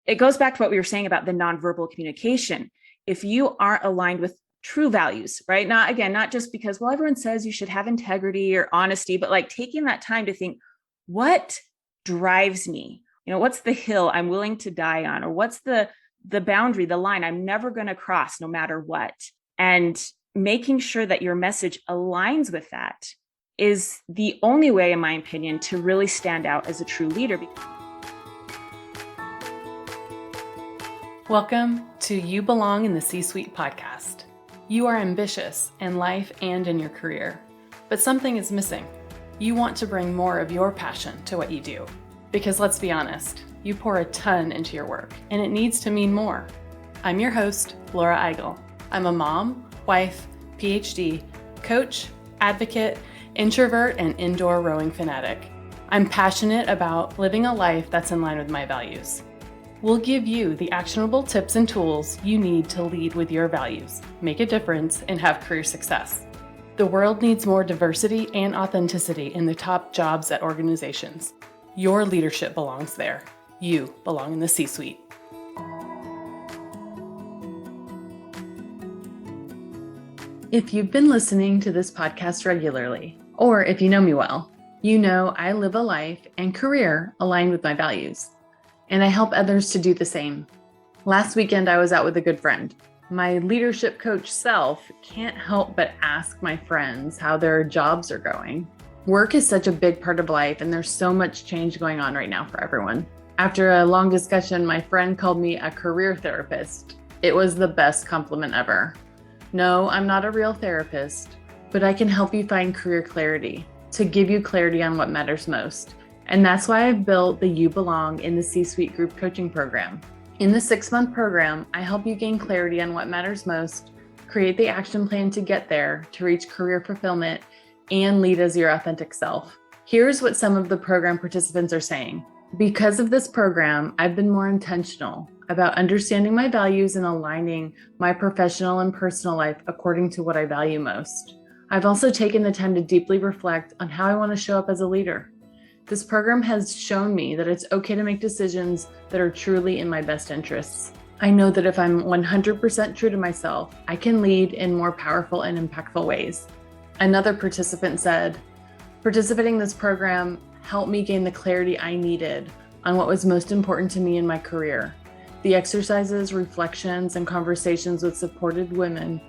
it goes back to what we were saying about the nonverbal communication. If you aren't aligned with true values, right? Not just because, well, everyone says you should have integrity or honesty, but like taking that time to think, what drives me? What's the hill I'm willing to die on? Or what's the boundary, the line I'm never going to cross no matter what? And making sure that your message aligns with that is the only way, in my opinion, to really stand out as a true leader. Welcome to You Belong in the C-Suite podcast. You are ambitious in life and in your career, but something is missing. You want to bring more of your passion to what you do. Because let's be honest, you pour a ton into your work, and it needs to mean more. I'm your host, Laura Eigel. I'm a mom, wife, PhD, coach, advocate, introvert, and indoor rowing fanatic. I'm passionate about living a life that's in line with my values. We'll give you the actionable tips and tools you need to lead with your values, make a difference, and have career success. The world needs more diversity and authenticity in the top jobs at organizations. Your leadership belongs there. You belong in the C-Suite. If you've been listening to this podcast regularly, or if you know me well, you know I live a life and career aligned with my values, and I help others to do the same. Last weekend, I was out with a good friend. My leadership coach self can't help but ask my friends how their jobs are going. Work is such a big part of life, and there's so much change going on right now for everyone. After a long discussion, my friend called me a career therapist. It was the best compliment ever. No, I'm not a real therapist, but I can help you find career clarity, to give you clarity on what matters most. And that's why I've built the You Belong in the C-Suite group coaching program. In the 6-month program, I help you gain clarity on what matters most, create the action plan to get there, to reach career fulfillment, and lead as your authentic self. Here's what some of the program participants are saying. Because of this program, I've been more intentional about understanding my values and aligning my professional and personal life according to what I value most. I've also taken the time to deeply reflect on how I want to show up as a leader. This program has shown me that it's okay to make decisions that are truly in my best interests. I know that if I'm 100% true to myself, I can lead in more powerful and impactful ways. Another participant said, participating in this program helped me gain the clarity I needed on what was most important to me in my career. The exercises, reflections, and conversations with supported women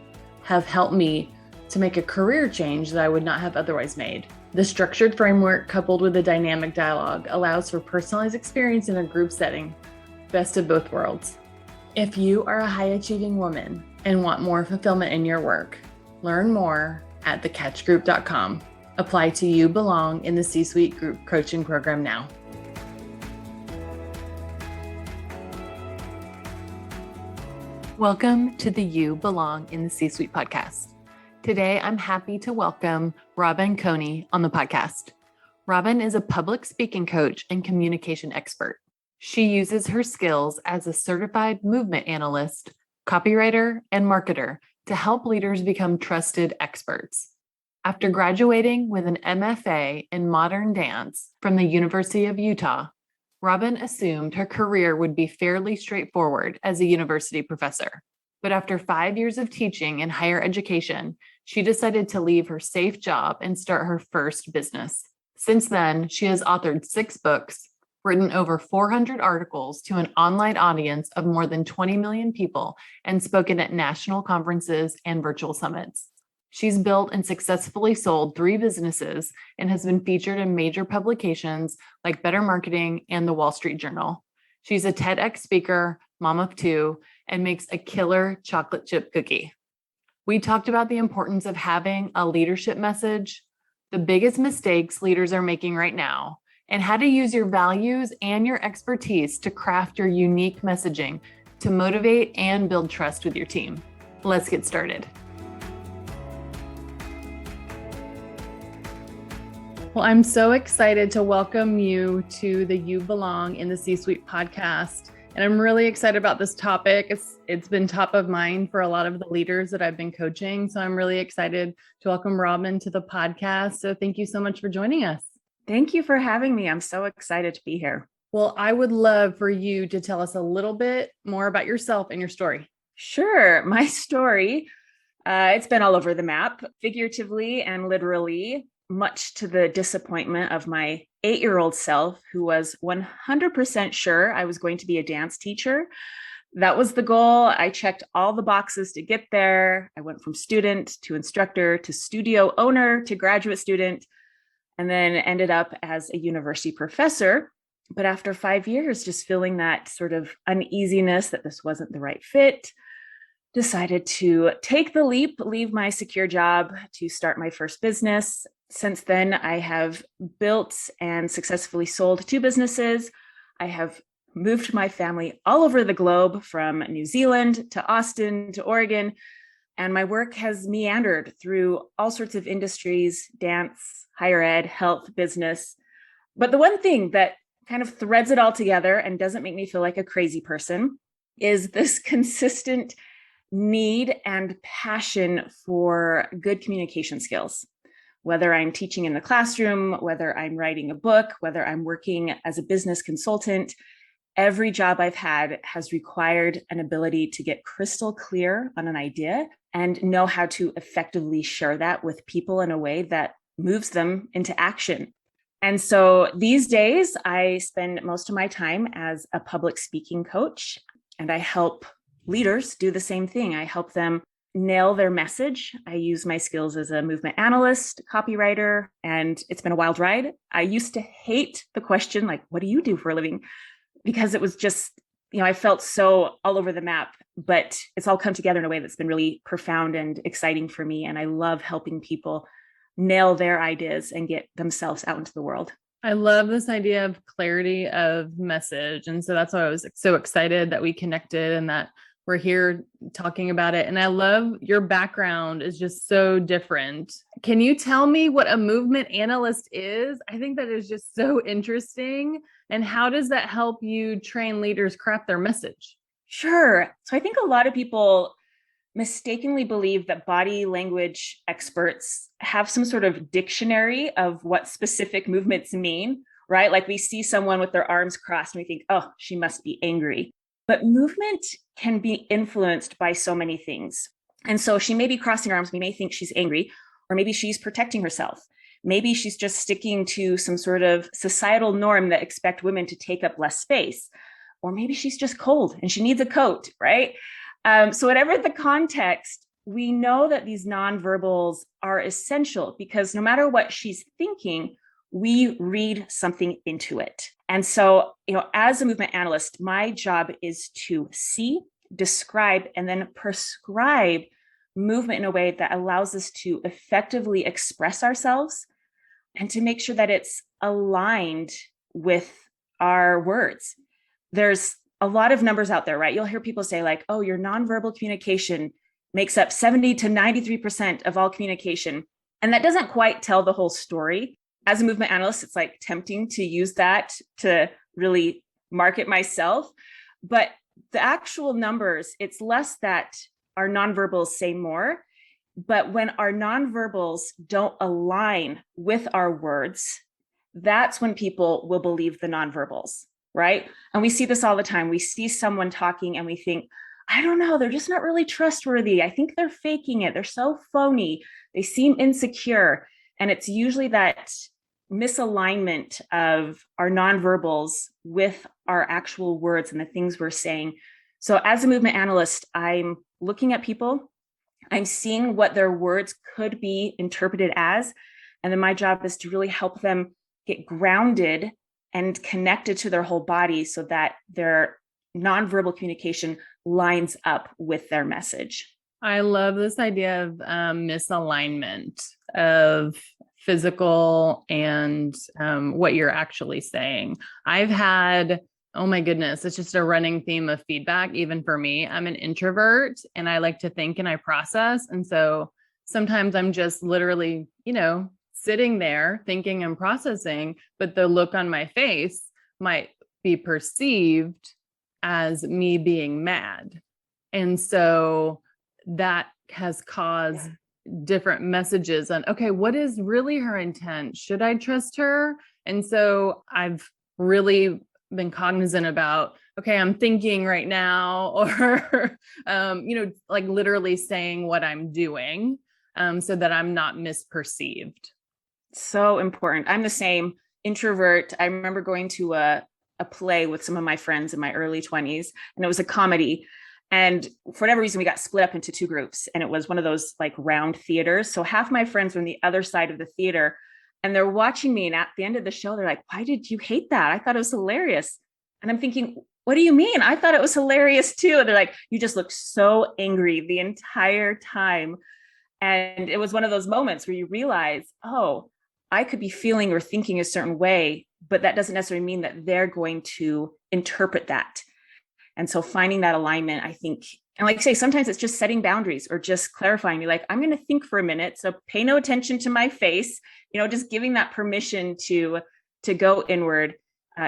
have helped me to make a career change that I would not have otherwise made. The structured framework, coupled with the dynamic dialogue, allows for personalized experience in a group setting. Best of both worlds. If you are a high-achieving woman and want more fulfillment in your work, learn more at thecatchgroup.com. Apply to You Belong in the C-Suite group coaching program now. Welcome to the You Belong in the C-Suite podcast. Today, I'm happy to welcome Robin Konie on the podcast. Robin is a public speaking coach and communication expert. She uses her skills as a certified movement analyst, copywriter, and marketer to help leaders become trusted experts. After graduating with an MFA in modern dance from the University of Utah, Robin assumed her career would be fairly straightforward as a university professor. But after 5 years of teaching in higher education, she decided to leave her safe job and start her first business. Since then, she has authored 6 books, written over 400 articles to an online audience of more than 20 million people, and spoken at national conferences and virtual summits. She's built and successfully sold 3 businesses and has been featured in major publications like Better Marketing and the Wall Street Journal. She's a TEDx speaker, mom of 2, and makes a killer chocolate chip cookie. We talked about the importance of having a leadership message, the biggest mistakes leaders are making right now, and how to use your values and your expertise to craft your unique messaging to motivate and build trust with your team. Let's get started. Well, I'm so excited to welcome you to the You Belong in the C-Suite podcast. And I'm really excited about this topic. It's been top of mind for a lot of the leaders that I've been coaching. So I'm really excited to welcome Robin to the podcast. So thank you so much for joining us. Thank you for having me. I'm so excited to be here. Well, I would love for you to tell us a little bit more about yourself and your story. Sure. My story, it's been all over the map, figuratively and literally, much to the disappointment of my 8-year-old self, who was 100% sure I was going to be a dance teacher. That was the goal. I checked all the boxes to get there. I went from student to instructor to studio owner to graduate student, and then ended up as a university professor. But after 5 years, just feeling that sort of uneasiness that this wasn't the right fit, decided to take the leap, leave my secure job to start my first business. Since then, I have built and successfully sold 2 businesses. I have moved my family all over the globe, from New Zealand to Austin to Oregon. And my work has meandered through all sorts of industries: dance, higher ed, health, business. But the one thing that kind of threads it all together and doesn't make me feel like a crazy person is this consistent need and passion for good communication skills. Whether I'm teaching in the classroom, whether I'm writing a book, whether I'm working as a business consultant, every job I've had has required an ability to get crystal clear on an idea and know how to effectively share that with people in a way that moves them into action. And so these days, I spend most of my time as a public speaking coach, and I help leaders do the same thing. I help them nail their message. I use my skills as a movement analyst, copywriter, and it's been a wild ride. I used to hate the question, like, what do you do for a living? Because it was just, I felt so all over the map, but it's all come together in a way that's been really profound and exciting for me. And I love helping people nail their ideas and get themselves out into the world. I love this idea of clarity of message. And so that's why I was so excited that we connected and that we're here talking about it. And I love your background is just so different. Can you tell me what a movement analyst is? I think that is just so interesting. And how does that help you train leaders craft their message? Sure. So I think a lot of people mistakenly believe that body language experts have some sort of dictionary of what specific movements mean, right? Like we see someone with their arms crossed and we think, oh, she must be angry. But movement can be influenced by so many things. And so she may be crossing her arms. We may think she's angry, or maybe she's protecting herself. Maybe she's just sticking to some sort of societal norm that expect women to take up less space. Or maybe she's just cold and she needs a coat, right? So whatever the context, we know that these nonverbals are essential because no matter what she's thinking, we read something into it. And so, as a movement analyst, my job is to see, describe, and then prescribe movement in a way that allows us to effectively express ourselves and to make sure that it's aligned with our words. There's a lot of numbers out there, right? You'll hear people say like, oh, your nonverbal communication makes up 70 to 93% of all communication. And that doesn't quite tell the whole story. As a movement analyst, it's like tempting to use that to really market myself. But the actual numbers, it's less that our nonverbals say more, but when our nonverbals don't align with our words, that's when people will believe the nonverbals, right? And we see this all the time. We see someone talking and we think, I don't know, they're just not really trustworthy. I think they're faking it. They're so phony. They seem insecure. And it's usually that misalignment of our nonverbals with our actual words and the things we're saying. So as a movement analyst, I'm looking at people, I'm seeing what their words could be interpreted as. And then my job is to really help them get grounded and connected to their whole body so that their nonverbal communication lines up with their message. I love this idea of misalignment of physical and what you're actually saying. I've had, oh my goodness, it's just a running theme of feedback, even for me. I'm an introvert and I like to think and I process. And so sometimes I'm just literally, sitting there thinking and processing, but the look on my face might be perceived as me being mad. And so that has caused different messages on, okay, what is really her intent? Should I trust her? And so I've really been cognizant about, okay, I'm thinking right now, or, like literally saying what I'm doing, so that I'm not misperceived. So important. I'm the same introvert. I remember going to a play with some of my friends in my early 20s, and it was a comedy. And for whatever reason, we got split up into two groups, and it was one of those like round theaters. So half my friends were on the other side of the theater, and they're watching me. And at the end of the show, they're like, "Why did you hate that? I thought it was hilarious." And I'm thinking, "What do you mean? I thought it was hilarious too." And they're like, "You just look so angry the entire time." And it was one of those moments where you realize, oh, I could be feeling or thinking a certain way, but that doesn't necessarily mean that they're going to interpret that. And so finding that alignment, I think, and like I say, sometimes it's just setting boundaries or just clarifying, like, I'm going to think for a minute. So pay no attention to my face, just giving that permission to go inward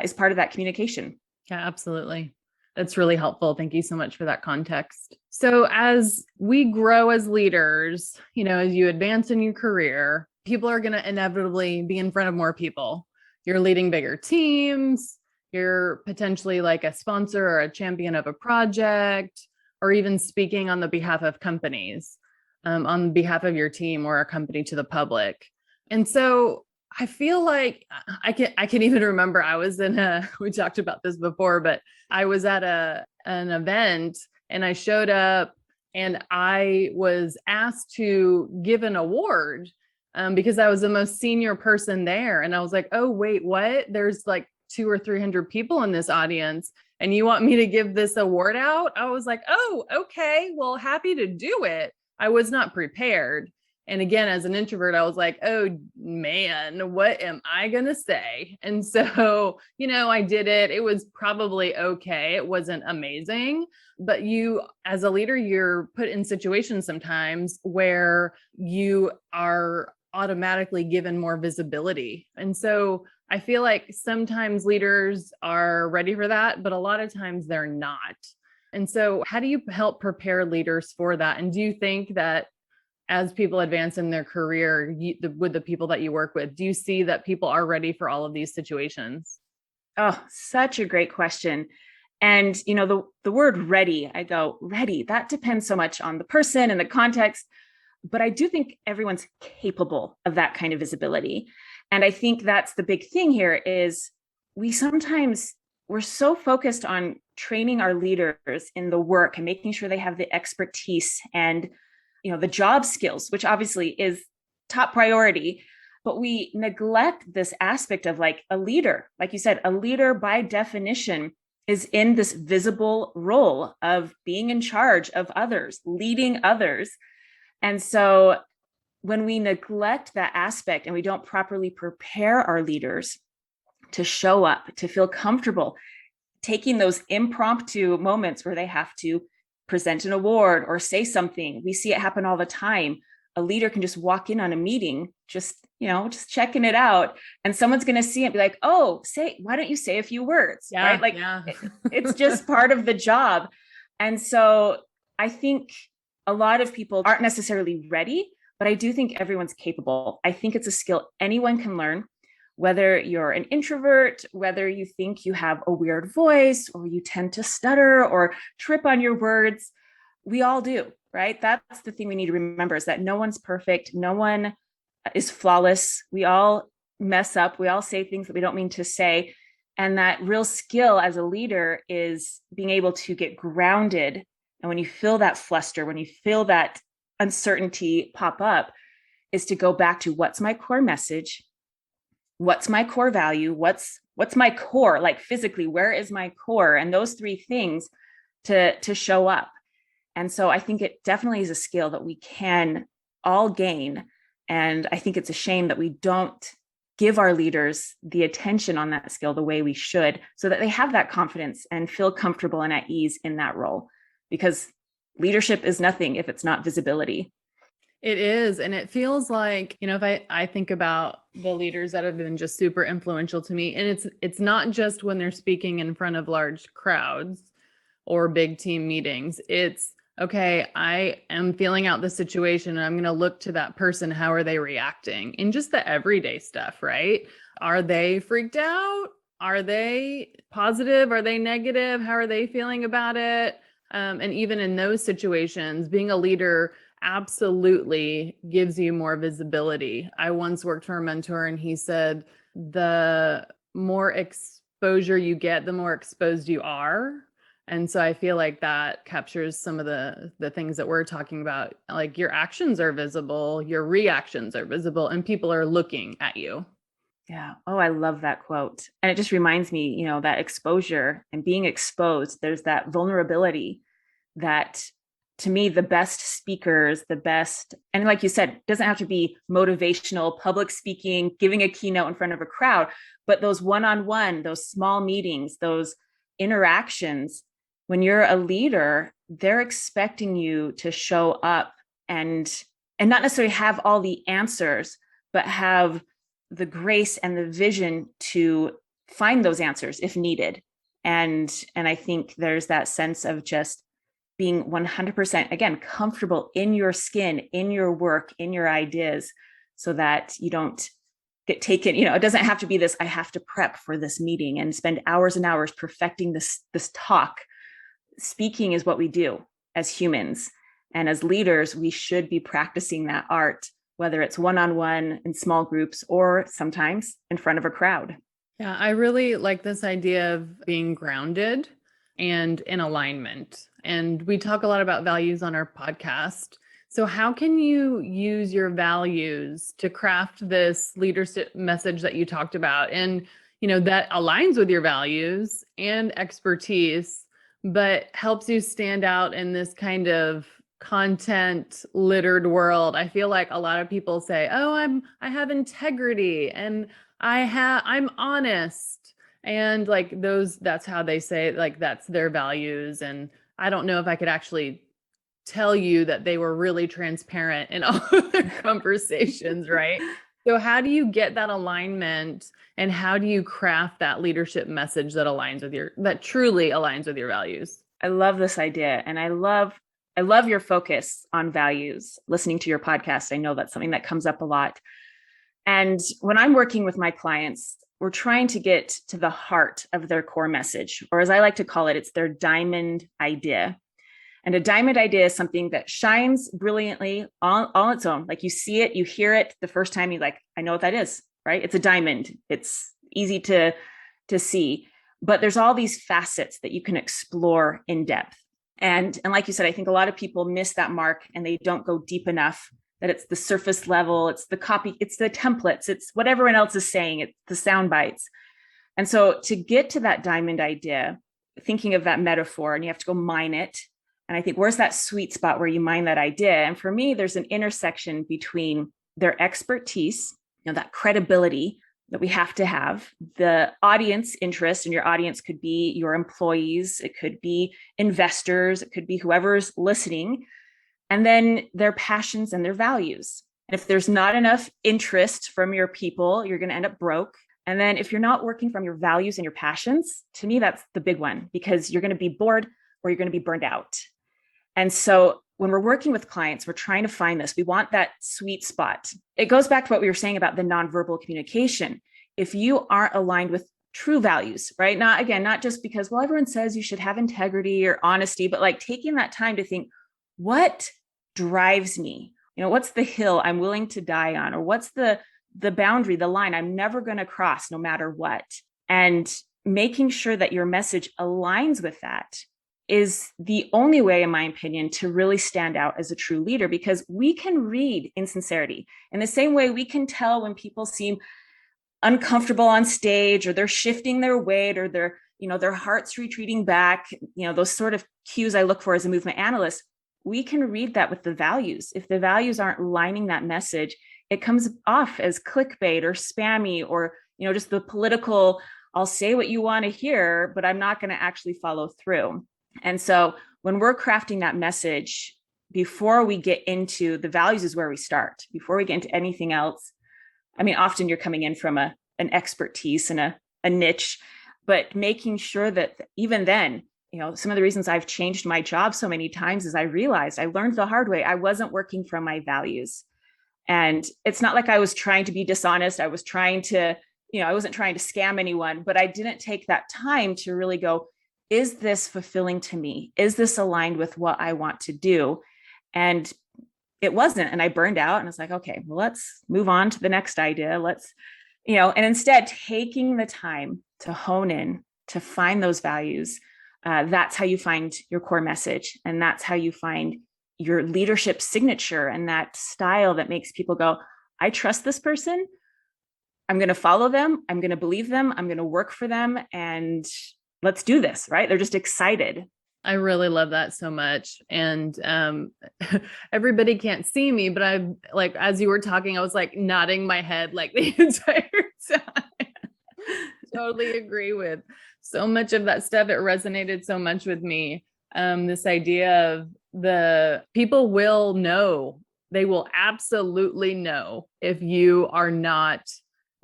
is part of that communication. Yeah, absolutely. That's really helpful. Thank you so much for that context. So as we grow as leaders, as you advance in your career, people are going to inevitably be in front of more people. You're leading bigger teams. You're potentially like a sponsor or a champion of a project, or even speaking on the behalf of companies, on behalf of your team or a company to the public. And so I feel like I can even remember I was we talked about this before, but I was at an event and I showed up and I was asked to give an award because I was the most senior person there. And I was like, oh, wait, what? There's like 200 or 300 people in this audience and you want me to give this award out? I was like, oh, okay, well, happy to do it. I was not prepared. And again, as an introvert, I was like, oh man, what am I going to say? And so, I did it. It was probably okay. It wasn't amazing, but you, as a leader, you're put in situations sometimes where you are automatically given more visibility. And so I feel like sometimes leaders are ready for that, but a lot of times they're not. And so how do you help prepare leaders for that? And do you think that as people advance in their career, with the people that you work with, do you see that people are ready for all of these situations? Oh, such a great question. And, the word ready, I go, ready, that depends so much on the person and the context. But I do think everyone's capable of that kind of visibility. And I think that's the big thing here is we're so focused on training our leaders in the work and making sure they have the expertise and the job skills, which obviously is top priority, but we neglect this aspect of like a leader. Like you said, a leader by definition is in this visible role of being in charge of others, leading others. And so when we neglect that aspect and we don't properly prepare our leaders to show up, to feel comfortable, taking those impromptu moments where they have to present an award or say something. We see it happen all the time. A leader can just walk in on a meeting, just checking it out. And someone's going to see it and be like, oh, why don't you say a few words? Yeah, right? Like yeah. it's just part of the job. And so I think a lot of people aren't necessarily ready, but I do think everyone's capable. I think it's a skill anyone can learn. Whether you're an introvert, whether you think you have a weird voice or you tend to stutter or trip on your words, we all do, right? That's the thing we need to remember is that no one's perfect. No one is flawless. We all mess up. We all say things that we don't mean to say. And that real skill as a leader is being able to get grounded. And when you feel that fluster, when you feel that uncertainty pop up, is to go back to what's my core message? What's my core value? What's my core, like physically, where is my core? And those three things to show up. And so I think it definitely is a skill that we can all gain. And I think it's a shame that we don't give our leaders the attention on that skill the way we should, so that they have that confidence and feel comfortable and at ease in that role. Because leadership is nothing if it's not visibility. It is. And it feels like, if I think about the leaders that have been just super influential to me, and it's not just when they're speaking in front of large crowds or big team meetings. It's, okay, I am feeling out the situation and I'm going to look to that person. How are they reacting in just the everyday stuff, right? Are they freaked out? are they positive? Are they negative? How are they feeling about it? And even in those situations, being a leader absolutely gives you more visibility. I once worked for a mentor and he said, the more exposure you get, the more exposed you are. And so I feel like that captures some of the things that we're talking about. Like your actions are visible, your reactions are visible, and people are looking at you. Yeah. Oh, I love that quote. And it just reminds me, that exposure and being exposed, there's that vulnerability that to me, the best speakers, the best, and like you said, it doesn't have to be motivational, public speaking, giving a keynote in front of a crowd, but those one-on-one, those small meetings, those interactions, when you're a leader, they're expecting you to show up and not necessarily have all the answers, but have the grace and the vision to find those answers if needed. And I think there's that sense of just being 100% again comfortable in your skin, in your work, in your ideas, so that you don't get taken, it doesn't have to be this, I have to prep for this meeting and spend hours and hours perfecting this talk. Speaking is what we do as humans, and as leaders we should be practicing that art, whether it's one-on-one in small groups or sometimes in front of a crowd. Yeah, I really like this idea of being grounded and in alignment. And we talk a lot about values on our podcast. So how can you use your values to craft this leadership message that you talked about? And, that aligns with your values and expertise, but helps you stand out in this kind of content littered world. I feel like a lot of people say, "Oh, I have integrity and I'm honest." And like that's how they say, like, that's their values. And I don't know if I could actually tell you that they were really transparent in all of their conversations, right? So how do you get that alignment, and how do you craft that leadership message that that truly aligns with your values? I love this idea, and I love your focus on values. Listening to your podcast, I know that's something that comes up a lot. And when I'm working with my clients, we're trying to get to the heart of their core message, or as I like to call it, it's their diamond idea. And a diamond idea is something that shines brilliantly on its own. Like you see it, you hear it the first time, you like, I know what that is, right? It's a diamond. It's easy to see, but there's all these facets that you can explore in depth. And like you said, I think a lot of people miss that mark and they don't go deep enough, that it's the surface level, it's the copy, it's the templates, it's what everyone else is saying, it's the sound bites. And so to get to that diamond idea, thinking of that metaphor, and you have to go mine it. And I think, where's that sweet spot where you mine that idea? And for me, there's an intersection between their expertise, that credibility that we have to have, the audience interest, and your audience could be your employees, it could be investors, it could be whoever's listening, and then their passions and their values. And if there's not enough interest from your people, you're going to end up broke. And then if you're not working from your values and your passions, to me, that's the big one, because you're going to be bored or you're going to be burned out. And so when we're working with clients, we're trying to find this. We want that sweet spot. It goes back to what we were saying about the nonverbal communication. If you aren't aligned with true values, right? Not just because, well, everyone says you should have integrity or honesty, but like taking that time to think, what drives me? What's the hill I'm willing to die on? Or what's the boundary, the line I'm never going to cross no matter what? And making sure that your message aligns with that is the only way, in my opinion, to really stand out as a true leader, because we can read insincerity in the same way we can tell when people seem uncomfortable on stage, or they're shifting their weight, or their heart's retreating back, those sort of cues I look for as a movement analyst. We can read that with the values. If the values aren't lining that message, it comes off as clickbait or spammy, or just the political, I'll say what you want to hear, but I'm not going to actually follow through. And so when we're crafting that message, before we get into the values is where we start. Before we get into anything else, I mean, often you're coming in from an expertise and a niche, but making sure that even then, some of the reasons I've changed my job so many times is I learned the hard way, I wasn't working from my values. And it's not like I was trying to be dishonest. I was trying to, I wasn't trying to scam anyone, but I didn't take that time to really go, is this fulfilling to me? Is this aligned with what I want to do? And it wasn't. And I burned out and it's like, okay, well, let's move on to the next idea. And instead taking the time to hone in, to find those values. That's how you find your core message. And that's how you find your leadership signature and that style that makes people go, I trust this person. I'm going to follow them. I'm going to believe them. I'm going to work for them. And let's do this, right? They're just excited. I really love that so much. And everybody can't see me, but I'm like, as you were talking, I was like nodding my head like the entire time. Totally agree with so much of that stuff. It resonated so much with me. This idea of the people will know, they will absolutely know if you are not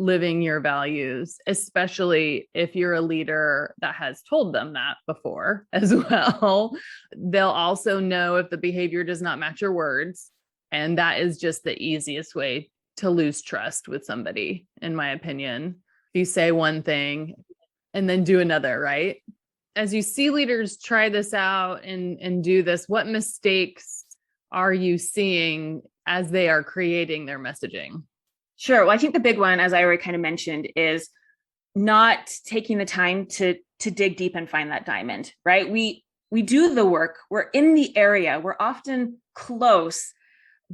living your values, especially if you're a leader that has told them that before as well. They'll also know if the behavior does not match your words. And that is just the easiest way to lose trust with somebody, in my opinion. If you say one thing and then do another, right? As you see leaders try this out and do this, what mistakes are you seeing as they are creating their messaging? Sure. Well, I think the big one, as I already kind of mentioned, is not taking the time to dig deep and find that diamond, right? We do the work. We're in the area. We're often close,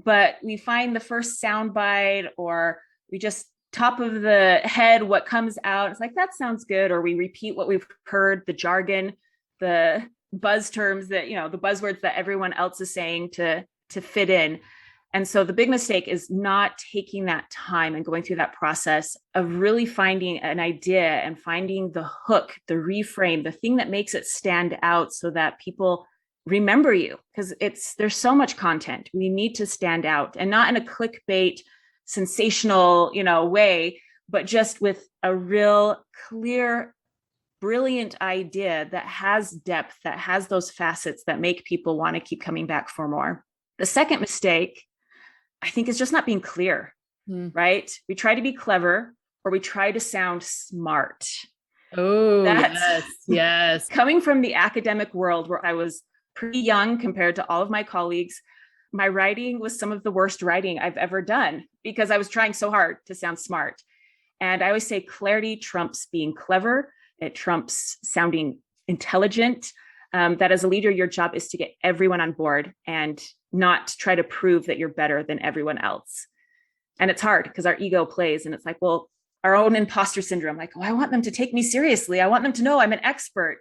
but we find the first soundbite, or we just top of the head what comes out. It's like, that sounds good. Or we repeat what we've heard, the jargon, the buzz terms that, the buzzwords that everyone else is saying to fit in. And so the big mistake is not taking that time and going through that process of really finding an idea and finding the hook, the reframe, the thing that makes it stand out so that people remember you, because there's so much content. We need to stand out, and not in a clickbait, sensational, way, but just with a real clear, brilliant idea that has depth, that has those facets that make people want to keep coming back for more. The second mistake, I think, is just not being clear, right? We try to be clever, or we try to sound smart. Oh, yes. Coming from the academic world, where I was pretty young compared to all of my colleagues, my writing was some of the worst writing I've ever done because I was trying so hard to sound smart. And I always say clarity trumps being clever. It trumps sounding intelligent. That as a leader, your job is to get everyone on board and not try to prove that you're better than everyone else. And it's hard because our ego plays, and it's like, well, our own imposter syndrome, like, oh, I want them to take me seriously. I want them to know I'm an expert.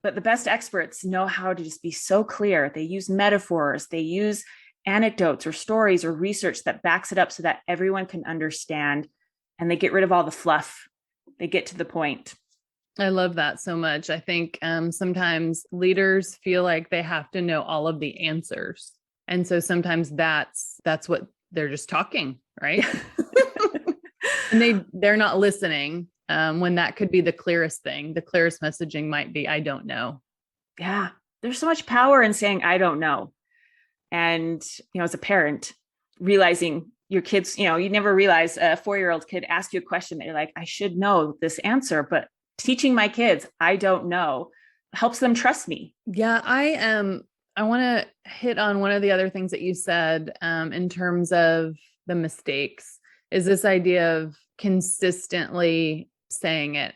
But the best experts know how to just be so clear. They use metaphors, they use anecdotes or stories or research that backs it up so that everyone can understand, and they get rid of all the fluff. They get to the point. I love that so much. I think sometimes leaders feel like they have to know all of the answers. And so sometimes that's what they're just talking, right? And they're not listening, when that could be the clearest thing. The clearest messaging might be, I don't know. Yeah. There's so much power in saying, I don't know. And, as a parent, realizing your kids, you never realize a 4-year-old kid ask you a question that you're like, I should know this answer, but teaching my kids, I don't know, helps them trust me. Yeah, I want to hit on one of the other things that you said, in terms of the mistakes, is this idea of consistently saying it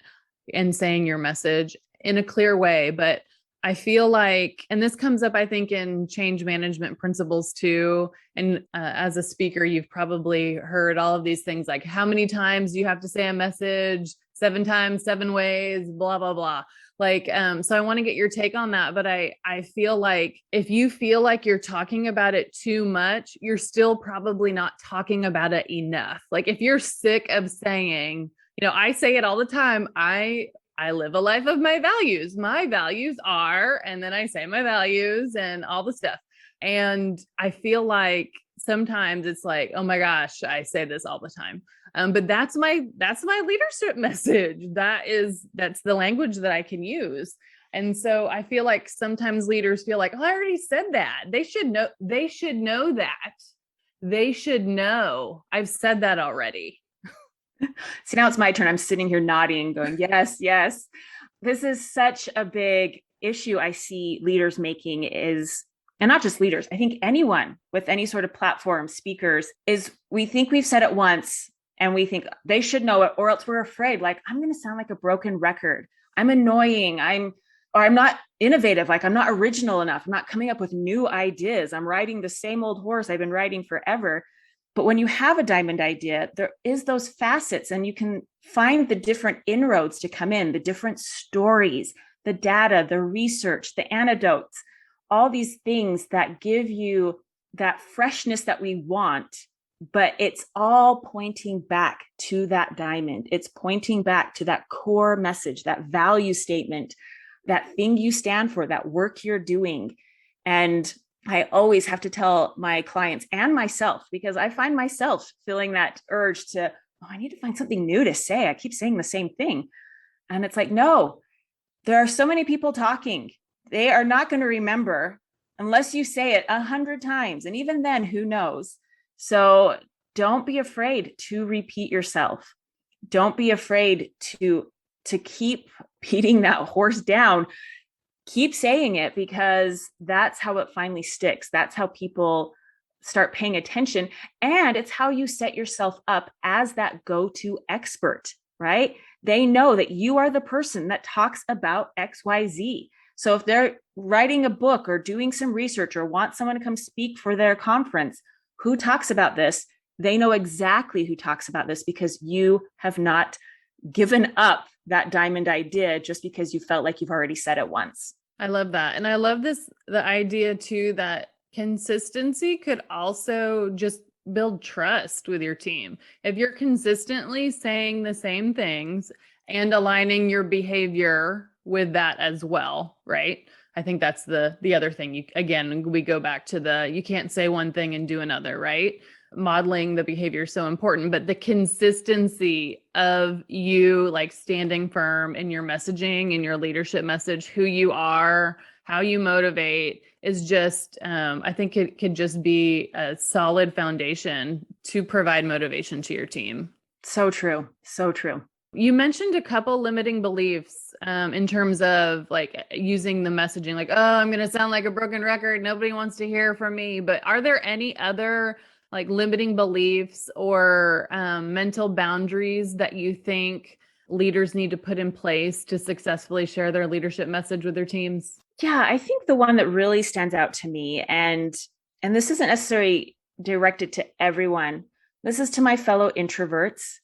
and saying your message in a clear way. But I feel like, and this comes up, I think, in change management principles too. And as a speaker, you've probably heard all of these things, like how many times you have to say a message, 7 times, 7 ways, blah, blah, blah. Like, so I want to get your take on that. But I feel like if you feel like you're talking about it too much, you're still probably not talking about it enough. Like if you're sick of saying, I say it all the time, I live a life of my values. My values are, and then I say my values and all the stuff. And I feel like sometimes it's like, oh my gosh, I say this all the time. But that's my leadership message. That's the language that I can use. And so I feel like sometimes leaders feel like, oh, I already said that. They should know that. They should know. I've said that already. See, now it's my turn. I'm sitting here nodding, going, yes, yes. This is such a big issue I see leaders making is, and not just leaders, I think anyone with any sort of platform, speakers, is we think we've said it once and we think they should know it, or else we're afraid, like, I'm going to sound like a broken record. I'm annoying. Or I'm not innovative. Like, I'm not original enough. I'm not coming up with new ideas. I'm riding the same old horse I've been riding forever. But when you have a diamond idea, there is those facets, and you can find the different inroads to come in, the different stories, the data, the research, the anecdotes, all these things that give you that freshness that we want. But it's all pointing back to that diamond. It's pointing back to that core message, that value statement, that thing you stand for, that work you're doing. And I always have to tell my clients and myself, because I find myself feeling that urge to, oh, I need to find something new to say. I keep saying the same thing. And it's like, no, there are so many people talking. They are not going to remember unless you say it 100 times. And even then, who knows? So don't be afraid to repeat yourself. Don't be afraid to keep beating that horse down. Keep saying it, because that's how it finally sticks. That's how people start paying attention. And it's how you set yourself up as that go-to expert, right? They know that you are the person that talks about XYZ. So if they're writing a book or doing some research or want someone to come speak for their conference, who talks about this? They know exactly who talks about this, because you have not given up that diamond idea just because you felt like you've already said it once. I love that. And I love the idea too, that consistency could also just build trust with your team. If you're consistently saying the same things and aligning your behavior with that as well, right? I think that's the other thing. Again, we go back to you can't say one thing and do another, right? Modeling the behavior is so important, but the consistency of you like standing firm in your messaging, in your leadership message, who you are, how you motivate is just, I think it could just be a solid foundation to provide motivation to your team. So true. So true. You mentioned a couple limiting beliefs in terms of like using the messaging, like, oh, I'm going to sound like a broken record. Nobody wants to hear from me. But are there any other like limiting beliefs or mental boundaries that you think leaders need to put in place to successfully share their leadership message with their teams? Yeah, I think the one that really stands out to me, and this isn't necessarily directed to everyone. This is to my fellow introverts,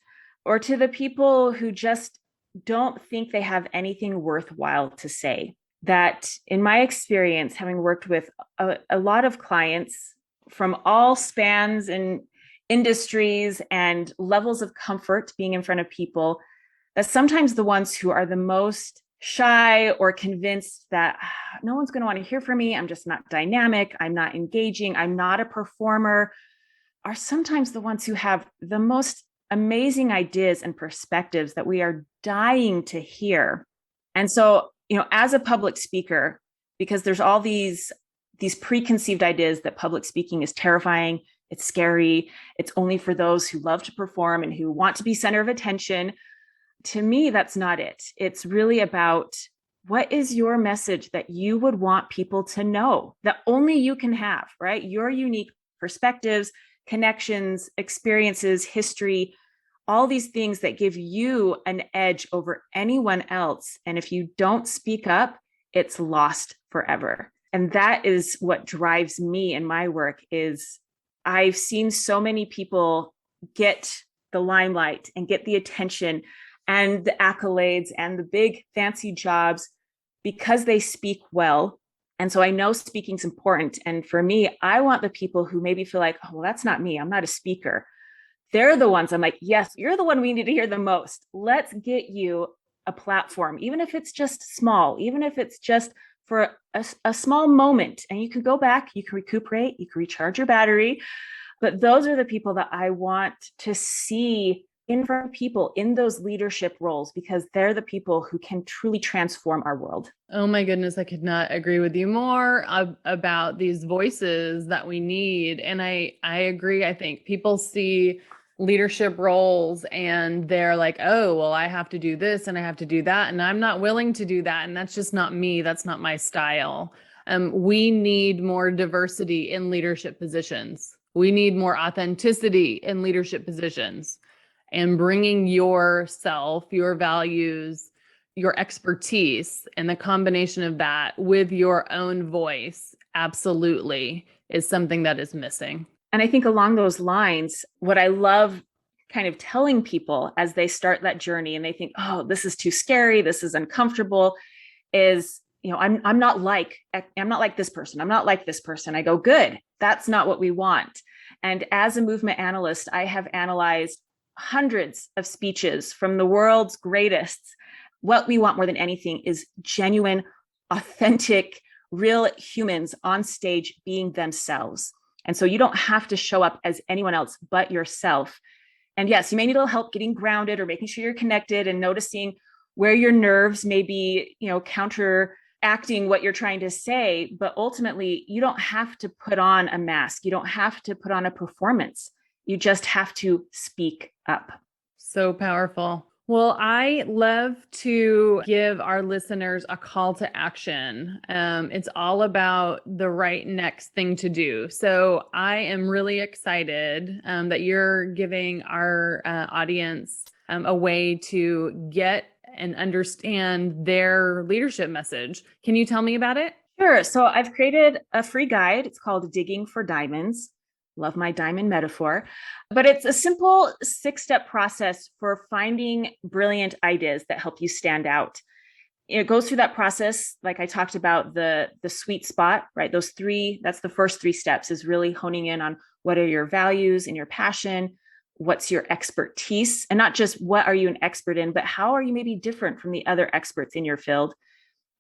or to the people who just don't think they have anything worthwhile to say. That, in my experience, having worked with a lot of clients from all spans and industries and levels of comfort being in front of people, that sometimes the ones who are the most shy or convinced that no one's going to want to hear from me, I'm just not dynamic, I'm not engaging, I'm not a performer, are sometimes the ones who have the most amazing ideas and perspectives that we are dying to hear. And so, as a public speaker, because there's all these preconceived ideas that public speaking is terrifying, it's scary, it's only for those who love to perform and who want to be center of attention. To me, that's not it. It's really about, what is your message that you would want people to know, that only you can have, right? Your unique perspectives, connections, experiences, history, all these things that give you an edge over anyone else. And if you don't speak up, it's lost forever. And that is what drives me in my work. Is I've seen so many people get the limelight and get the attention and the accolades and the big fancy jobs because they speak well. And so I know speaking is important. And for me, I want the people who maybe feel like, oh, well, that's not me, I'm not a speaker. They're the ones I'm like, yes, you're the one we need to hear the most. Let's get you a platform, even if it's just small, even if it's just for a small moment. And you can go back, you can recuperate, you can recharge your battery. But those are the people that I want to see in front of people in those leadership roles, because they're the people who can truly transform our world. Oh my goodness, I could not agree with you more about these voices that we need. And I agree. I think people see leadership roles and they're like, oh, well, I have to do this and I have to do that. And I'm not willing to do that. And that's just not me. That's not my style. We need more diversity in leadership positions. We need more authenticity in leadership positions, and bringing yourself, your values, your expertise, and the combination of that with your own voice absolutely is something that is missing. And I think along those lines, what I love kind of telling people as they start that journey and they think, oh, this is too scary, this is uncomfortable, is, I'm not like this person. I'm not like this person. I go, good. That's not what we want. And as a movement analyst, I have analyzed hundreds of speeches from the world's greatest. What we want more than anything is genuine, authentic, real humans on stage being themselves. And so you don't have to show up as anyone else but yourself. And yes, you may need a little help getting grounded or making sure you're connected and noticing where your nerves may be, counteracting what you're trying to say. But ultimately, you don't have to put on a mask. You don't have to put on a performance. You just have to speak up. So powerful. Well, I love to give our listeners a call to action. It's all about the right next thing to do. So I am really excited that you're giving our audience a way to get and understand their leadership message. Can you tell me about it? Sure. So I've created a free guide. It's called Digging for Diamonds. Love my diamond metaphor, but it's a simple 6-step process for finding brilliant ideas that help you stand out. It goes through that process, like I talked about, the sweet spot, right? That's the first 3 steps, is really honing in on what are your values and your passion, what's your expertise, and not just what are you an expert in, but how are you maybe different from the other experts in your field?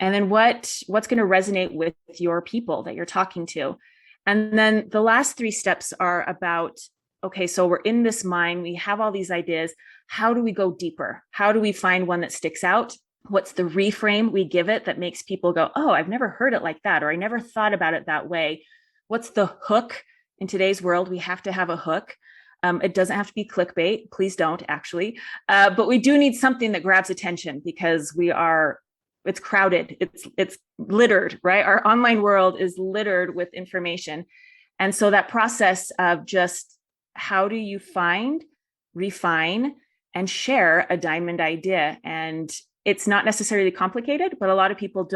And then what's going to resonate with your people that you're talking to? And then the last 3 steps are about, okay, so we're in this mind, we have all these ideas. How do we go deeper? How do we find one that sticks out? What's the reframe we give it that makes people go, oh, I've never heard it like that, or I never thought about it that way? What's the hook? In today's world, we have to have a hook. It doesn't have to be clickbait. Please don't, actually. But we do need something that grabs attention, because it's crowded. It's littered, right? Our online world is littered with information. And so that process of just how do you find, refine, and share a diamond idea? And it's not necessarily complicated, but a lot of people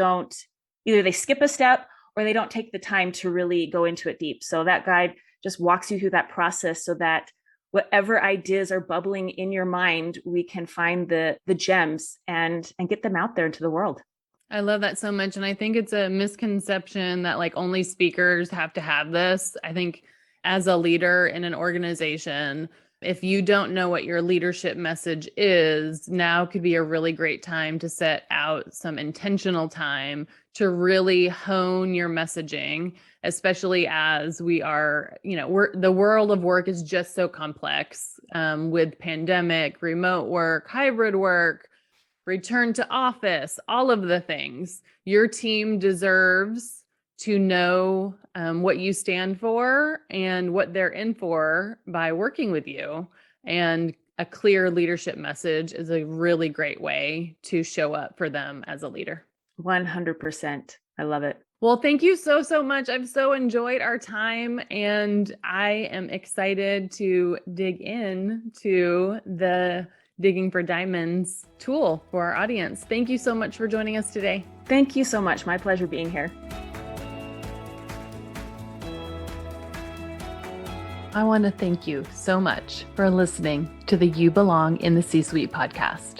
either they skip a step or they don't take the time to really go into it deep. So that guide just walks you through that process so that whatever ideas are bubbling in your mind, we can find the gems and get them out there into the world. I love that so much. And I think it's a misconception that like only speakers have to have this. I think as a leader in an organization, if you don't know what your leadership message is, now could be a really great time to set out some intentional time to really hone your messaging, especially as we are, the world of work is just so complex with pandemic, remote work, hybrid work, return to office, all of the things. Your team deserves to know what you stand for and what they're in for by working with you. And a clear leadership message is a really great way to show up for them as a leader. 100%. I love it. Well, thank you so, so much. I've so enjoyed our time, and I am excited to dig into the Digging for Diamonds tool for our audience. Thank you so much for joining us today. Thank you so much. My pleasure being here. I want to thank you so much for listening to the You Belong in the C-Suite podcast.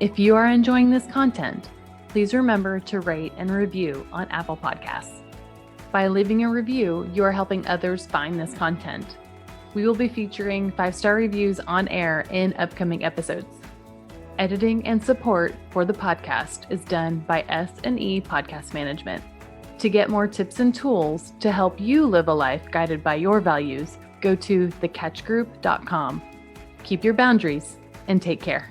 If you are enjoying this content, please remember to rate and review on Apple Podcasts. By leaving a review, you are helping others find this content. We will be featuring 5-star reviews on air in upcoming episodes. Editing and support for the podcast is done by S&E Podcast Management. To get more tips and tools to help you live a life guided by your values, go to thecatchgroup.com. Keep your boundaries and take care.